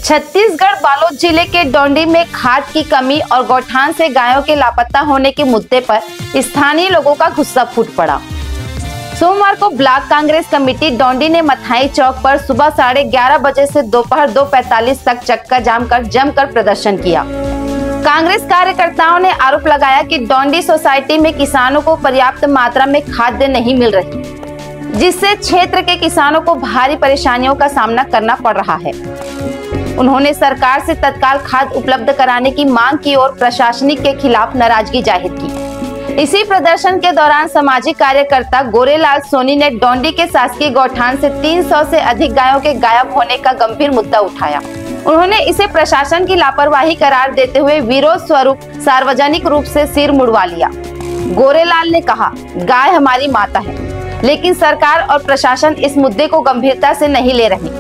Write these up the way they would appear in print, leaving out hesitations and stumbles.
छत्तीसगढ़ बालोद जिले के डोंडी में खाद की कमी और गौठान से गायों के लापता होने के मुद्दे पर स्थानीय लोगों का गुस्सा फूट पड़ा। सोमवार को ब्लॉक कांग्रेस कमेटी डोंडी ने मथाई चौक पर सुबह 11:30 बजे से दोपहर 2:45 तक चक्का जाम कर जमकर प्रदर्शन किया। कांग्रेस कार्यकर्ताओं ने आरोप लगाया कि डोंडी सोसाइटी में किसानों को पर्याप्त मात्रा में खाद्य नहीं मिल रही, जिससे क्षेत्र के किसानों को भारी परेशानियों का सामना करना पड़ रहा है। उन्होंने सरकार से तत्काल खाद उपलब्ध कराने की मांग की और प्रशासनिक के खिलाफ नाराजगी जाहिर की। इसी प्रदर्शन के दौरान सामाजिक कार्यकर्ता गोरेलाल सोनी ने डोंडी के शासकीय गौठान से 300 से अधिक गायों के गायब होने का गंभीर मुद्दा उठाया। उन्होंने इसे प्रशासन की लापरवाही करार देते हुए विरोध स्वरूप सार्वजनिक रूप से सिर मुड़वा लिया। गोरेलाल ने कहा, गाय हमारी माता है, लेकिन सरकार और प्रशासन इस मुद्दे को गंभीरता से नहीं ले रही।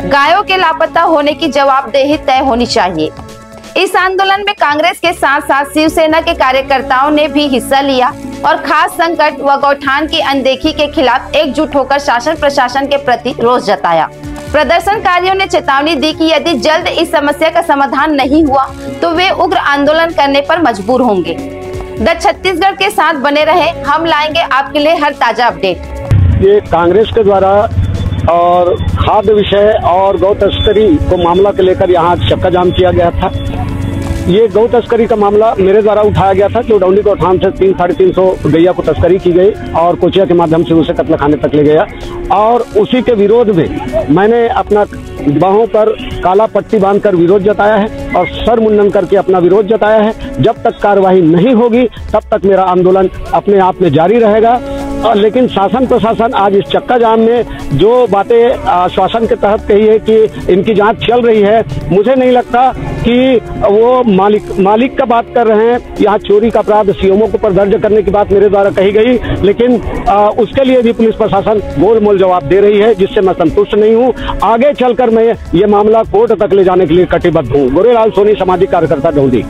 गायों के लापता होने की जवाबदेही तय होनी चाहिए। इस आंदोलन में कांग्रेस के साथ साथ शिवसेना के कार्यकर्ताओं ने भी हिस्सा लिया और खास संकट व गौठान की अनदेखी के खिलाफ एकजुट होकर शासन प्रशासन के प्रति रोष जताया। प्रदर्शनकारियों ने चेतावनी दी कि यदि जल्द इस समस्या का समाधान नहीं हुआ तो वे उग्र आंदोलन करने पर मजबूर होंगे। द छत्तीसगढ़ के साथ बने रहे, हम लाएंगे आपके लिए हर ताजा अपडेट। ये कांग्रेस के द्वारा और खाद्य विषय और गौ तस्करी को मामला के लेकर यहाँ चक्का जाम किया गया था। ये गौ तस्करी का मामला मेरे द्वारा उठाया गया था कि डोंडी गौठान से 300-350 गैया को तस्करी की गई और कोचिया के माध्यम से उसे कत्लखाने तक ले गया, और उसी के विरोध में मैंने अपना बाहों पर काला पट्टी बांधकर विरोध जताया है और सर मुंडन करके अपना विरोध जताया है। जब तक कार्रवाई नहीं होगी तब तक मेरा आंदोलन अपने आप में जारी रहेगा। लेकिन शासन प्रशासन आज इस चक्का जाम में जो बातें आश्वासन के तहत कही है कि इनकी जांच चल रही है, मुझे नहीं लगता कि वो मालिक का बात कर रहे हैं। यहाँ चोरी का अपराध सीएमओ के ऊपर दर्ज करने की बात मेरे द्वारा कही गई, लेकिन उसके लिए भी पुलिस प्रशासन गोलमोल जवाब दे रही है, जिससे मैं संतुष्ट नहीं हूँ। आगे चलकर मैं ये मामला कोर्ट तक ले जाने के लिए कटिबद्ध हूँ। गोरेलाल सोनी, सामाजिक कार्यकर्ता डोंडी।